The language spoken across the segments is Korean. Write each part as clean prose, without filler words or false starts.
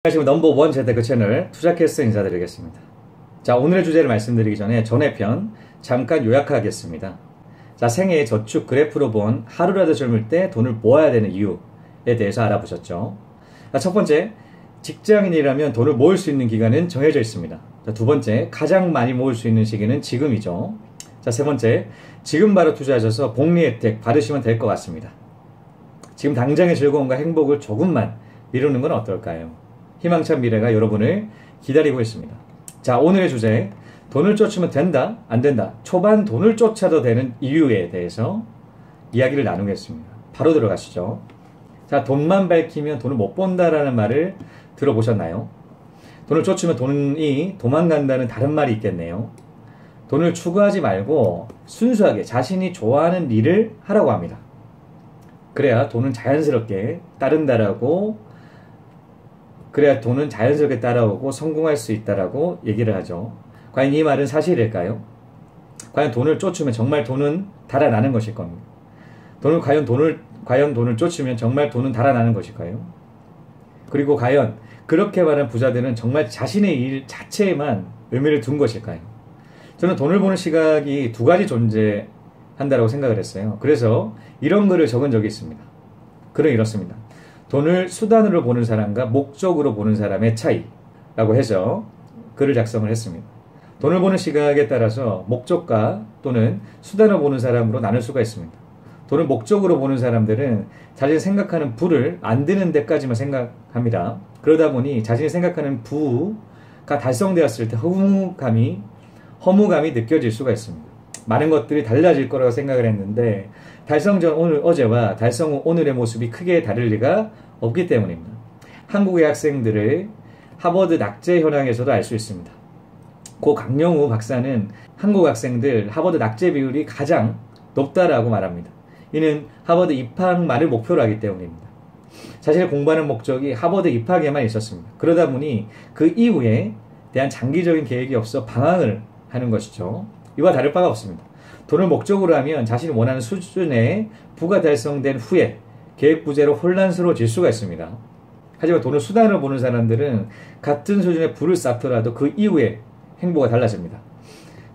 안녕하십니까. 넘버원 재테크 채널 투자캐스터 인사드리겠습니다. 자, 오늘의 주제를 말씀드리기 전에 전회편 잠깐 요약하겠습니다. 자, 생애 저축 그래프로 본 하루라도 젊을 때 돈을 모아야 되는 이유에 대해서 알아보셨죠. 자, 첫 번째, 직장인이라면 돈을 모을 수 있는 기간은 정해져 있습니다. 자, 두 번째, 가장 많이 모을 수 있는 시기는 지금이죠. 자, 세 번째, 지금 바로 투자하셔서 복리 혜택 받으시면 될 것 같습니다. 지금 당장의 즐거움과 행복을 조금만 미루는 건 어떨까요? 희망찬 미래가 여러분을 기다리고 있습니다. 자, 오늘의 주제, 돈을 쫓으면 된다, 안 된다, 초반 돈을 쫓아도 되는 이유에 대해서 이야기를 나누겠습니다. 바로 들어가시죠. 자, 돈만 밝히면 돈을 못 번다라는 말을 들어보셨나요? 돈을 쫓으면 돈이 도망간다는 다른 말이 있겠네요. 돈을 추구하지 말고 순수하게 자신이 좋아하는 일을 하라고 합니다. 그래야 돈은 자연스럽게 따라오고 성공할 수 있다라고 얘기를 하죠. 과연 이 말은 사실일까요? 과연 돈을 쫓으면 정말 돈은 달아나는 것일 겁니다. 과연 돈을 쫓으면 정말 돈은 달아나는 것일까요? 그리고 과연 그렇게 말한 부자들은 정말 자신의 일 자체에만 의미를 둔 것일까요? 저는 돈을 보는 시각이 두 가지 존재한다고 생각을 했어요. 그래서 이런 글을 적은 적이 있습니다. 글은 이렇습니다. 돈을 수단으로 보는 사람과 목적으로 보는 사람의 차이라고 해서 글을 작성을 했습니다. 돈을 보는 시각에 따라서 목적가 또는 수단으로 보는 사람으로 나눌 수가 있습니다. 돈을 목적으로 보는 사람들은 자신이 생각하는 부를 안 드는 데까지만 생각합니다. 그러다 보니 자신이 생각하는 부가 달성되었을 때 허무감이 느껴질 수가 있습니다. 많은 것들이 달라질 거라고 생각을 했는데 달성 전 어제와 달성 후 오늘의 모습이 크게 다를 리가 없기 때문입니다. 한국의 학생들을 하버드 낙제 현황에서도 알 수 있습니다. 고 강영우 박사는 한국 학생들 하버드 낙제 비율이 가장 높다라고 말합니다. 이는 하버드 입학만을 목표로 하기 때문입니다. 자신의 공부하는 목적이 하버드 입학에만 있었습니다. 그러다 보니 그 이후에 대한 장기적인 계획이 없어 방황을 하는 것이죠. 이와 다를 바가 없습니다. 돈을 목적으로 하면 자신이 원하는 수준의 부가 달성된 후에 계획 부재로 혼란스러워질 수가 있습니다. 하지만 돈을 수단으로 보는 사람들은 같은 수준의 부를 쌓더라도 그 이후에 행보가 달라집니다.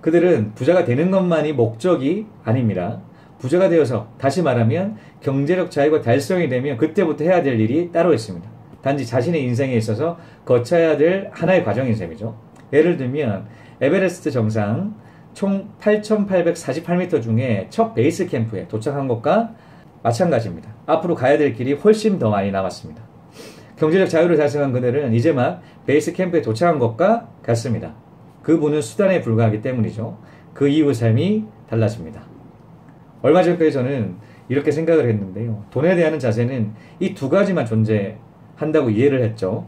그들은 부자가 되는 것만이 목적이 아닙니다. 부자가 되어서 다시 말하면 경제적 자유가 달성이 되면 그때부터 해야 될 일이 따로 있습니다. 단지 자신의 인생에 있어서 거쳐야 될 하나의 과정인 셈이죠. 예를 들면 에베레스트 정상 총 8,848m 중에 첫 베이스 캠프에 도착한 것과 마찬가지입니다. 앞으로 가야 될 길이 훨씬 더 많이 남았습니다. 경제적 자유를 달성한 그들은 이제 막 베이스 캠프에 도착한 것과 같습니다. 그분은 수단에 불과하기 때문이죠. 그 이후 삶이 달라집니다. 얼마 전까지 저는 이렇게 생각을 했는데요. 돈에 대한 자세는 이 두 가지만 존재한다고 이해를 했죠.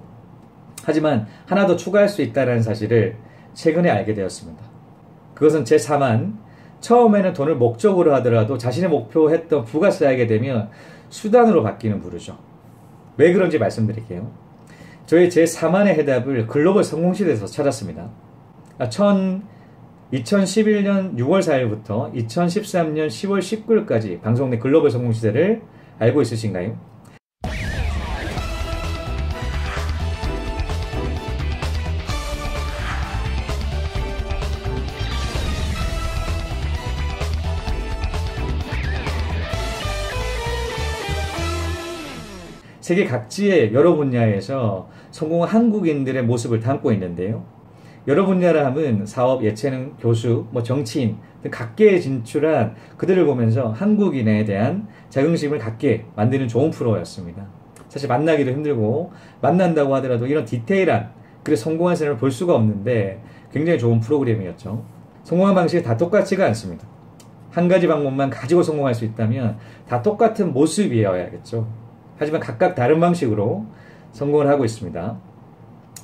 하지만 하나 더 추가할 수 있다는 사실을 최근에 알게 되었습니다. 그것은 제4만 처음에는 돈을 목적으로 하더라도 자신의 목표했던 부가 쌓이게 되면 수단으로 바뀌는 부르죠. 왜 그런지 말씀드릴게요. 저희 제4만의 해답을 글로벌 성공시대에서 찾았습니다. 2011년 6월 4일부터 2013년 10월 19일까지 방송된 글로벌 성공시대를 알고 있으신가요? 세계 각지의 여러 분야에서 성공한 한국인들의 모습을 담고 있는데요. 여러 분야라 함은 사업, 예체능, 교수, 정치인 등 각계에 진출한 그들을 보면서 한국인에 대한 자긍심을 갖게 만드는 좋은 프로였습니다. 사실 만나기도 힘들고 만난다고 하더라도 이런 디테일한 그래 성공한 사람을 볼 수가 없는데 굉장히 좋은 프로그램이었죠. 성공한 방식이 다 똑같지가 않습니다. 한 가지 방법만 가지고 성공할 수 있다면 다 똑같은 모습이어야겠죠. 하지만 각각 다른 방식으로 성공을 하고 있습니다.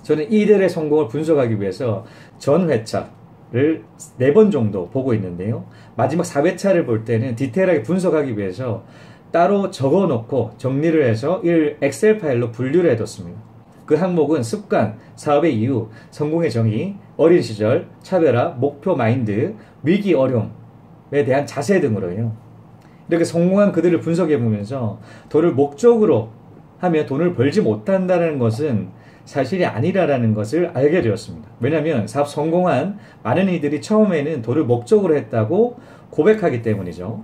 저는 이들의 성공을 분석하기 위해서 전 회차를 4번 정도 보고 있는데요. 마지막 4회차를 볼 때는 디테일하게 분석하기 위해서 따로 적어놓고 정리를 해서 이를 엑셀 파일로 분류를 해뒀습니다. 그 항목은 습관, 사업의 이유, 성공의 정의, 어린 시절, 차별화, 목표 마인드, 위기 어려움에 대한 자세 등으로요. 이렇게 성공한 그들을 분석해 보면서 돈을 목적으로 하며 돈을 벌지 못한다는 것은 사실이 아니라는 것을 알게 되었습니다. 왜냐하면 사업 성공한 많은 이들이 처음에는 돈을 목적으로 했다고 고백하기 때문이죠.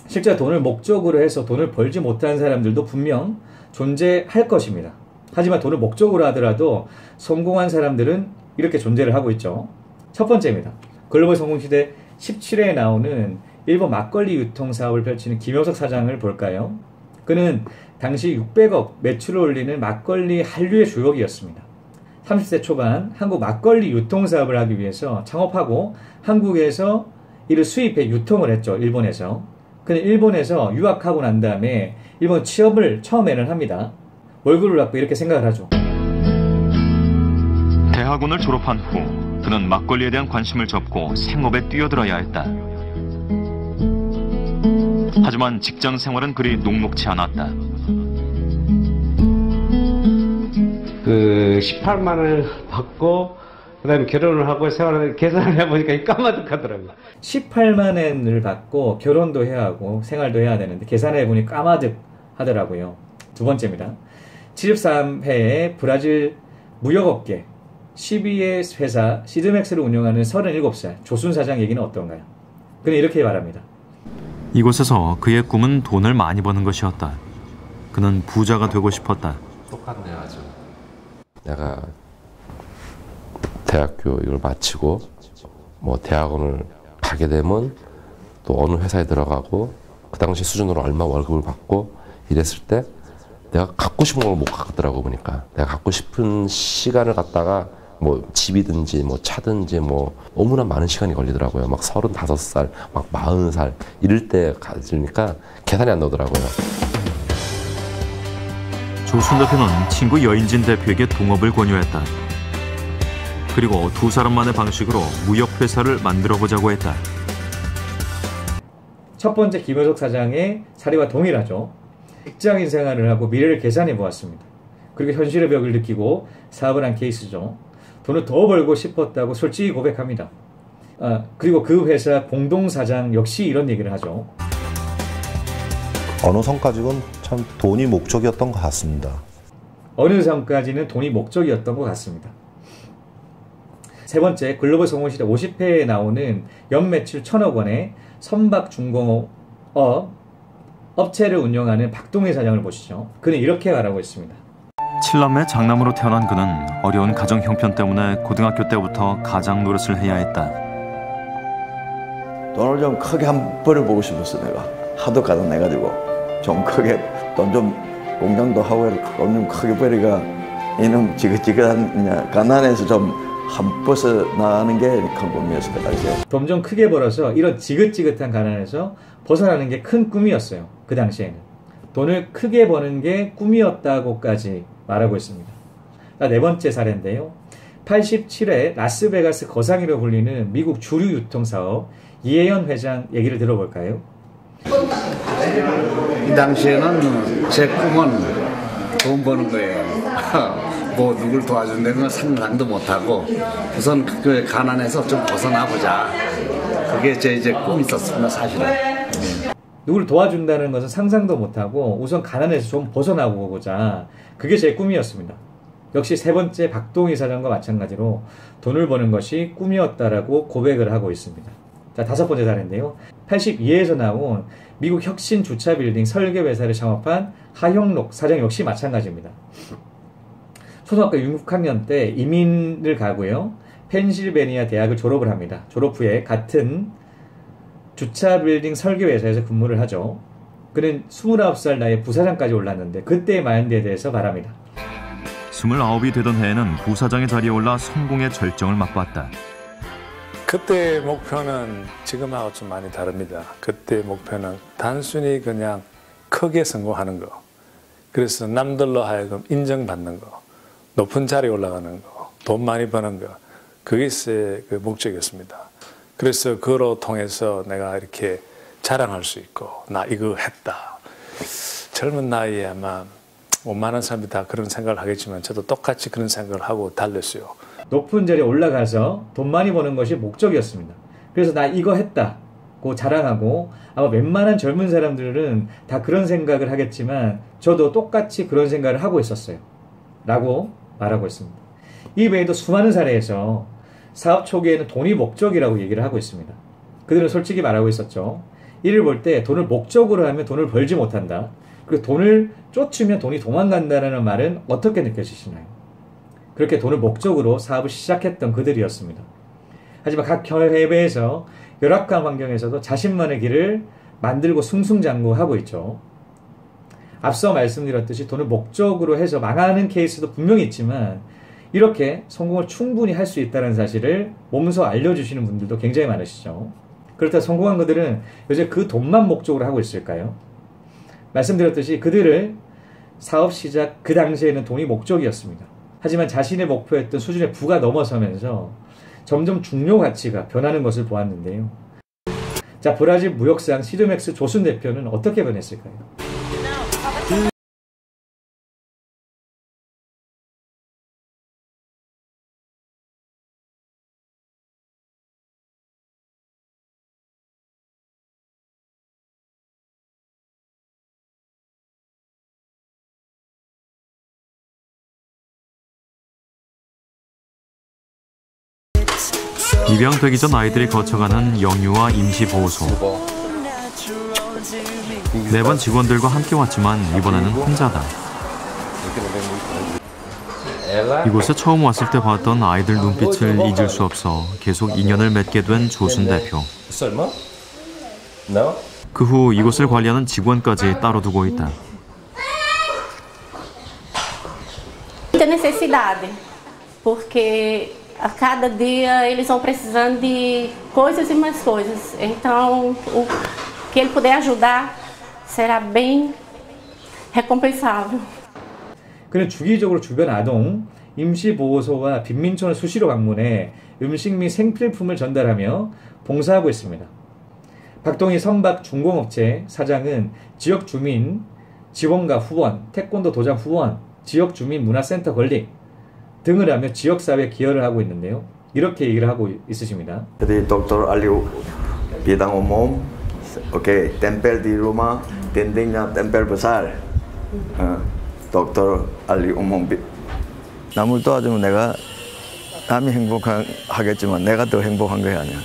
실제 돈을 목적으로 해서 돈을 벌지 못한 사람들도 분명 존재할 것입니다. 하지만 돈을 목적으로 하더라도 성공한 사람들은 이렇게 존재를 하고 있죠. 첫 번째입니다. 글로벌 성공시대 17회에 나오는 일본 막걸리 유통사업을 펼치는 김효석 사장을 볼까요? 그는 당시 600억 매출을 올리는 막걸리 한류의 주역이었습니다. 30대 초반 한국 막걸리 유통사업을 하기 위해서 창업하고 한국에서 이를 수입해 유통을 했죠. 일본에서. 그는 일본에서 유학하고 난 다음에 일본 취업을 처음에는 합니다. 월급을 받고 이렇게 생각을 하죠. 대학원을 졸업한 후 그는 막걸리에 대한 관심을 접고 생업에 뛰어들어야 했다. 하지만 직장 생활은 그리 녹록지 않았다. 18만 원을 받고 그다음에 결혼을 하고 생활을 계산을 해보니까 까마득하더라고요. 18만 원을 받고 결혼도 해야 하고 생활도 해야 되는데 계산해보니 까마득 하더라고요. 두 번째입니다. 73회에 브라질 무역업계 12의 회사 시드맥스를 운영하는 37살 조순 사장 얘기는 어떤가요? 그는 이렇게 말합니다. 이곳에서 그의 꿈은 돈을 많이 버는 것이었다. 그는 부자가 되고 싶었다. 똑같네 아주. 내가 대학교 이걸 마치고 뭐 대학원을 가게 되면 또 어느 회사에 들어가고 그 당시 수준으로 얼마 월급을 받고 이랬을 때 내가 갖고 싶은 걸 못 갖더라고. 보니까 내가 갖고 싶은 시간을 갖다가 뭐 집이든지 뭐 차든지 뭐 너무나 많은 시간이 걸리더라고요. 막 35살, 막 40살 이럴 때 가지니까 계산이 안 나오더라고요. 조순 대표는 친구 여인진 대표에게 동업을 권유했다. 그리고 두 사람만의 방식으로 무역회사를 만들어보자고 했다. 첫 번째 김효석 사장의 사례와 동일하죠. 직장인 생활을 하고 미래를 계산해 보았습니다. 그리고 현실의 벽을 느끼고 사업을 한 케이스죠. 돈을 더 벌고 싶었다고 솔직히 고백합니다. 그리고 그 회사 공동사장 역시 이런 얘기를 하죠. 어느 선까지는 참 돈이 목적이었던 것 같습니다. 어느 선까지는 돈이 목적이었던 것 같습니다. 세 번째, 글로벌 성공시대 50회에 나오는 연매출 1,000억 원의 선박중공업 업체를 운영하는 박동희 사장을 보시죠. 그는 이렇게 말하고 있습니다. 7남매 장남으로 태어난 그는 어려운 가정 형편 때문에 고등학교 때부터 가장 노릇을 해야 했다. 돈을 좀 크게 한번 벌어보고 싶었어. 내가 하도 가난해가지고 좀 크게 돈 좀 공장도 하고 돈 좀 크게 벌이가 이놈 지긋지긋한 가난해서 좀 한 벗어나는 게 큰 꿈이었을 것 같아요. 돈 좀 크게 벌어서 이런 지긋지긋한 가난에서 벗어나는 게 큰 꿈이었어요. 그 당시에는. 돈을 크게 버는 게 꿈이었다고까지 말하고 있습니다. 네 번째 사례인데요. 87회 라스베가스 거상이로 불리는 미국 주류 유통사업 이혜연 회장 얘기를 들어볼까요? 이 당시에는 제 꿈은 돈 버는 거예요. 뭐 누굴 도와준다는 건 상상도 못하고 우선 그 가난해서 좀 벗어나보자. 그게 제 이제 꿈이 있었습니다. 사실은. 누굴 도와준다는 것은 상상도 못하고 우선 가난해서 좀 벗어나고 보자. 그게 제 꿈이었습니다. 역시 세 번째 박동희 사장과 마찬가지로 돈을 버는 것이 꿈이었다라고 고백을 하고 있습니다. 자, 다섯 번째 사례인데요. 82회에서 나온 미국 혁신 주차 빌딩 설계 회사를 창업한 하형록 사장 역시 마찬가지입니다. 초등학교 6학년 때 이민을 가고요. 펜실베니아 대학을 졸업을 합니다. 졸업 후에 같은 주차 빌딩 설계 회사에서 근무를 하죠. 그는 29살 나이에 부사장까지 올랐는데 그때의 마인드에 대해서 말합니다. 29이 되던 해에는 부사장의 자리에 올라 성공의 절정을 맛봤다. 그때의 목표는 지금하고 좀 많이 다릅니다. 그때의 목표는 단순히 그냥 크게 성공하는 거. 그래서 남들로 하여금 인정받는 거. 높은 자리에 올라가는 거. 돈 많이 버는 거. 그게 제 목적이었습니다. 그래서 그로 통해서 내가 이렇게 자랑할 수 있고 나 이거 했다. 젊은 나이에 아마 웬만한 사람들이 다 그런 생각을 하겠지만 저도 똑같이 그런 생각을 하고 달렸어요. 높은 자리에 올라가서 돈 많이 버는 것이 목적이었습니다. 그래서 나 이거 했다고 자랑하고 아마 웬만한 젊은 사람들은 다 그런 생각을 하겠지만 저도 똑같이 그런 생각을 하고 있었어요. 라고 말하고 있습니다. 이 외에도 수많은 사례에서 사업 초기에는 돈이 목적이라고 얘기를 하고 있습니다. 그들은 솔직히 말하고 있었죠. 이를 볼 때 돈을 목적으로 하면 돈을 벌지 못한다. 그리고 돈을 쫓으면 돈이 도망간다는 말은 어떻게 느껴지시나요? 그렇게 돈을 목적으로 사업을 시작했던 그들이었습니다. 하지만 각 해외에서 열악한 환경에서도 자신만의 길을 만들고 승승장구하고 있죠. 앞서 말씀드렸듯이 돈을 목적으로 해서 망하는 케이스도 분명히 있지만 이렇게 성공을 충분히 할 수 있다는 사실을 몸소 알려주시는 분들도 굉장히 많으시죠. 그렇다 성공한 그들은 요새 그 돈만 목적으로 하고 있을까요? 말씀드렸듯이 그들을 사업 시작 그 당시에는 돈이 목적이었습니다. 하지만 자신의 목표였던 수준의 부가 넘어서면서 점점 중요 가치가 변하는 것을 보았는데요. 자, 브라질 무역상 시드맥스 조순 대표는 어떻게 변했을까요? 입양되기 전 아이들이 거쳐가는 영유아 임시보호소. 매번 직원들과 함께 왔지만 이번에는 혼자다. 이곳에 처음 왔을 때 봤던 아이들 눈빛을 잊을 수 없어 계속 인연을 맺게 된 조순 대표. 그 후 이곳을 관리하는 직원까지 따로 두고 있다. Muita necessidade, porque a cada dia eles vão precisando de coisas e mais coisas. Então, o que ele puder ajudar será bem recompensável. 그는 주기적으로 주변 아동, 임시보호소와 빈민촌을 수시로 방문해 음식 및 생필품을 전달하며 봉사하고 있습니다. 박동희 선박 중공업체 사장은 지역 주민 지원과 후원, 태권도 도장 후원, 지역 주민 문화센터 건립 등을 하며 지역사회에 기여를 하고 있는데요. 이렇게 얘기를 하고 있으십니다. Jadi Dr. Aliu bidang umum, oke, tempel di rumah, dindingnya tempel besar. Dr. Aliu umum. 남을 도와주면 내가 남이 행복하겠지만 내가 더 행복한 게 아니야.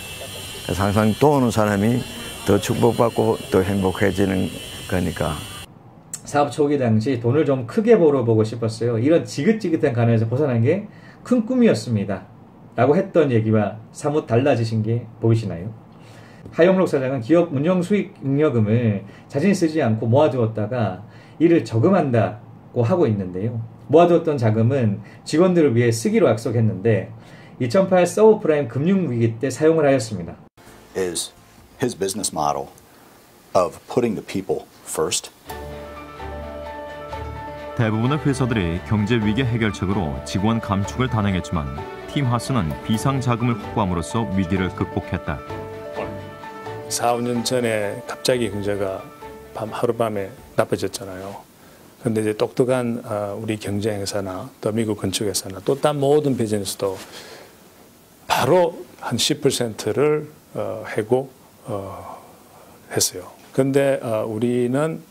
그래서 항상 도우는 사람이 더 축복받고 더 행복해지는 거니까. 사업 초기 당시 돈을 좀 크게 벌어보고 싶었어요. 이런 지긋지긋한 가난에서 벗어나는 게 큰 꿈이었습니다. 라고 했던 얘기와 사뭇 달라지신 게 보이시나요? 하영록 사장은 기업 운영 수익 잉여금을 자신이 쓰지 않고 모아두었다가 이를 저금한다고 하고 있는데요. 모아두었던 자금은 직원들을 위해 쓰기로 약속했는데 2008 서브프라임 금융위기 때 사용을 하였습니다. Is his business model of putting the people first. 대부분의 회사들이 경제 위기 해결책으로 직원 감축을 단행했지만 팀 하스는 비상 자금을 확보함으로써 위기를 극복했다. 4, 5년 전에 갑자기 경제가 하루밤에 나빠졌잖아요. 그런데 이제 똑똑한 우리 경쟁회사나 또 미국 건축회사나 또 딴 모든 비즈니스도 바로 한 10%를 해고했어요. 그런데 우리는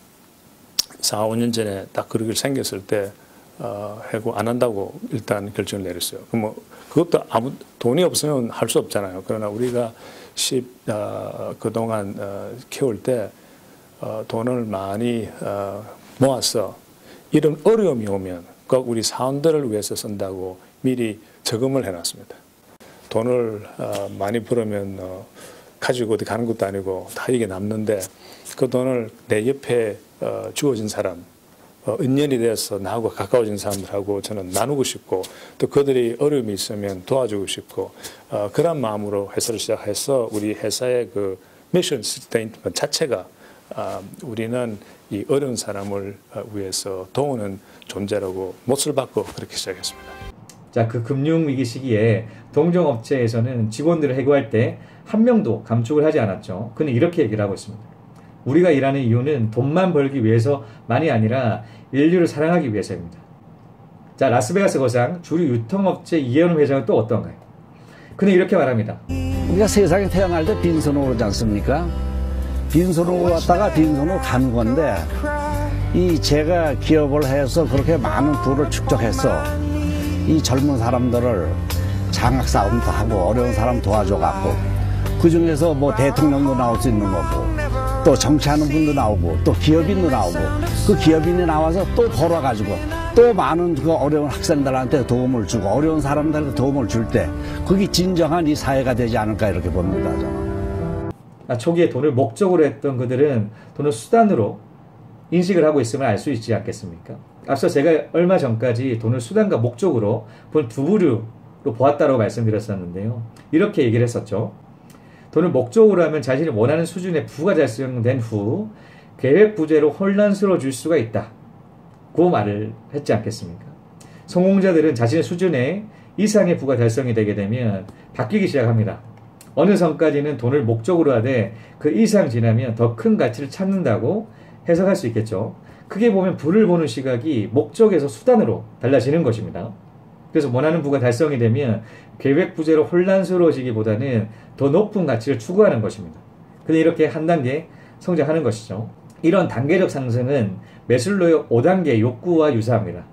4, 5년 전에 딱 그렇게 생겼을 때 해고 안 한다고 일단 결정을 내렸어요. 그럼 그것도 아무 돈이 없으면 할 수 없잖아요. 그러나 우리가 그동안 키울 때 돈을 많이 모아서 이런 어려움이 오면 꼭 우리 사원들을 위해서 쓴다고 미리 저금을 해놨습니다. 돈을 많이 벌으면 가지고 어디 가는 것도 아니고 다 이게 남는데 그 돈을 내 옆에 주어진 사람, 인연이 되어서 나하고 가까워진 사람들하고 저는 나누고 싶고 또 그들이 어려움이 있으면 도와주고 싶고 그런 마음으로 회사를 시작해서 우리 회사의 그 미션 스테이트먼트 자체가 우리는 이 어려운 사람을 위해서 도우는 존재라고 못을 받고 그렇게 시작했습니다. 자, 그 금융위기 시기에 동종업체에서는 직원들을 해고할 때 한 명도 감축을 하지 않았죠. 그는 이렇게 얘기를 하고 있습니다. 우리가 일하는 이유는 돈만 벌기 위해서만이 아니라 인류를 사랑하기 위해서입니다. 자, 라스베가스 거상 주류 유통업체 이해원 회장은 또 어떤가요? 그는 이렇게 말합니다. 우리가 세상에 태어날 때 빈손으로 오지 않습니까? 빈손으로 왔다가 빈손으로 가는 건데 제가 기업을 해서 그렇게 많은 부를 축적해서 이 젊은 사람들을 장학 싸움도 하고 어려운 사람 도와줘갖고 그 중에서 뭐 대통령도 나올 수 있는 거고 또 정치하는 분도 나오고 또 기업인도 나오고 그 기업인이 나와서 또 벌어가지고 또 많은 그 어려운 학생들한테 도움을 주고 어려운 사람들한테 도움을 줄 때 그게 진정한 이 사회가 되지 않을까 이렇게 봅니다. 저는. 초기에 돈을 목적으로 했던 그들은 돈을 수단으로 인식을 하고 있음을 알 수 있지 않겠습니까? 앞서 제가 얼마 전까지 돈을 수단과 목적으로 본 두 부류로 보았다고 말씀드렸었는데요. 이렇게 얘기를 했었죠. 돈을 목적으로 하면 자신이 원하는 수준의 부가 달성된 후 계획 부재로 혼란스러워질 수가 있다. 그 말을 했지 않겠습니까? 성공자들은 자신의 수준의 이상의 부가 달성이 되게 되면 바뀌기 시작합니다. 어느 선까지는 돈을 목적으로 하되 그 이상 지나면 더 큰 가치를 찾는다고 해석할 수 있겠죠. 크게 보면 부를 보는 시각이 목적에서 수단으로 달라지는 것입니다. 그래서 원하는 부가 달성이 되면 계획 부재로 혼란스러워지기보다는 더 높은 가치를 추구하는 것입니다. 근데 이렇게 한 단계 성장하는 것이죠. 이런 단계적 상승은 매슬로의 5단계 욕구와 유사합니다.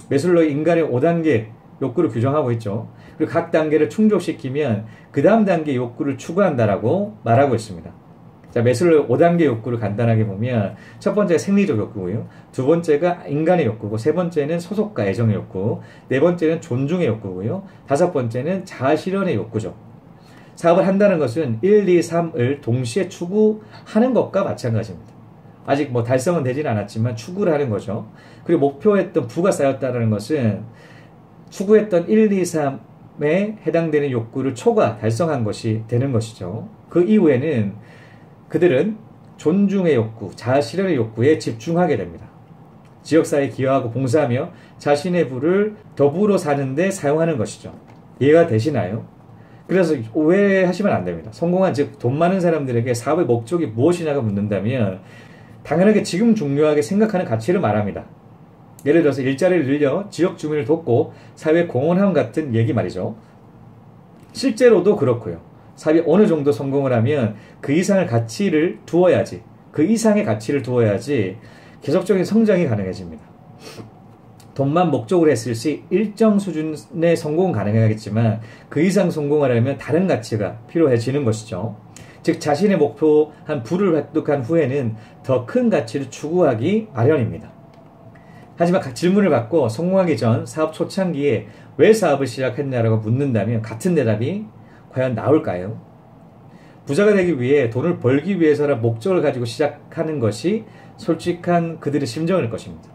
매슬로의 인간의 5단계 욕구를 규정하고 있죠. 그리고 각 단계를 충족시키면 그 다음 단계 욕구를 추구한다라고 말하고 있습니다. 자, 매슬로의 5단계 욕구를 간단하게 보면 첫 번째가 생리적 욕구고요. 두 번째가 인간의 욕구고 세 번째는 소속과 애정의 욕구, 네 번째는 존중의 욕구고요. 다섯 번째는 자아실현의 욕구죠. 사업을 한다는 것은 1, 2, 3을 동시에 추구하는 것과 마찬가지입니다. 아직 뭐 달성은 되진 않았지만 추구를 하는 거죠. 그리고 목표했던 부가 쌓였다는 것은 추구했던 1, 2, 3에 해당되는 욕구를 초과 달성한 것이 되는 것이죠. 그 이후에는 그들은 존중의 욕구, 자아실현의 욕구에 집중하게 됩니다. 지역사회에 기여하고 봉사하며 자신의 부를 더불어 사는데 사용하는 것이죠. 이해가 되시나요? 그래서 오해하시면 안 됩니다. 성공한 즉 돈 많은 사람들에게 사업의 목적이 무엇이냐고 묻는다면 당연하게 지금 중요하게 생각하는 가치를 말합니다. 예를 들어서 일자리를 늘려 지역 주민을 돕고 사회에 공헌함 같은 얘기 말이죠. 실제로도 그렇고요. 사업이 어느 정도 성공을 하면 그 이상의 가치를 두어야지, 그 이상의 가치를 두어야지 계속적인 성장이 가능해집니다. 돈만 목적으로 했을 시 일정 수준의 성공은 가능하겠지만 그 이상 성공을 하려면 다른 가치가 필요해지는 것이죠. 즉 자신의 목표한 부를 획득한 후에는 더 큰 가치를 추구하기 마련입니다. 하지만 질문을 받고 성공하기 전 사업 초창기에 왜 사업을 시작했냐라고 묻는다면 같은 대답이 과연 나올까요? 부자가 되기 위해 돈을 벌기 위해서라는 목적을 가지고 시작하는 것이 솔직한 그들의 심정일 것입니다.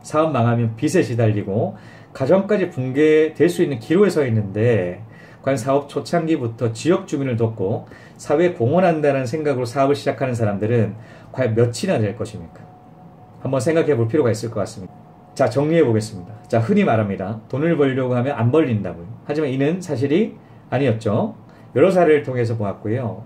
사업 망하면 빚에 시달리고 가정까지 붕괴될 수 있는 기로에 서 있는데 과연 사업 초창기부터 지역 주민을 돕고 사회에 공헌한다는 생각으로 사업을 시작하는 사람들은 과연 몇이나 될 것입니까? 한번 생각해 볼 필요가 있을 것 같습니다. 자, 정리해 보겠습니다. 자, 흔히 말합니다. 돈을 벌려고 하면 안 벌린다고요. 하지만 이는 사실이 아니었죠. 여러 사례를 통해서 보았고요.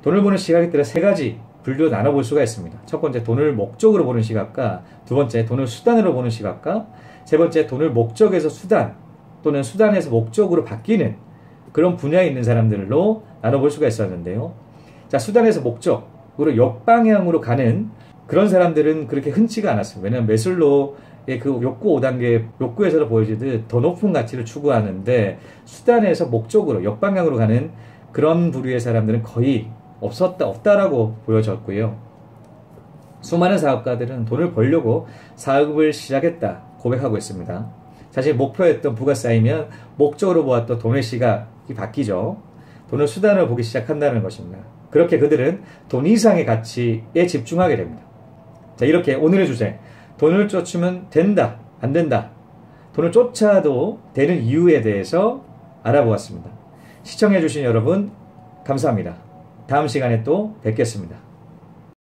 돈을 보는 시각에 따라 세 가지 분류로 나눠볼 수가 있습니다. 첫 번째, 돈을 목적으로 보는 시각과 두 번째, 돈을 수단으로 보는 시각과 세 번째, 돈을 목적에서 수단 또는 수단에서 목적으로 바뀌는 그런 분야에 있는 사람들로 나눠볼 수가 있었는데요. 자, 수단에서 목적으로 역방향으로 가는 그런 사람들은 그렇게 흔치가 않았습니다. 왜냐하면 매슬로의 그 욕구 5단계 욕구에서도 보여지듯 더 높은 가치를 추구하는데 수단에서 목적으로 역방향으로 가는 그런 부류의 사람들은 거의 없다라고 보여졌고요. 수많은 사업가들은 돈을 벌려고 사업을 시작했다 고백하고 있습니다. 사실 목표했던 부가 쌓이면 목적으로 보았던 돈의 시각이 바뀌죠. 돈을 수단으로 보기 시작한다는 것입니다. 그렇게 그들은 돈 이상의 가치에 집중하게 됩니다. 자, 이렇게 오늘의 주제, 돈을 쫓으면 된다, 안 된다, 돈을 쫓아도 되는 이유에 대해서 알아보았습니다. 시청해주신 여러분 감사합니다. 다음 시간에 또 뵙겠습니다.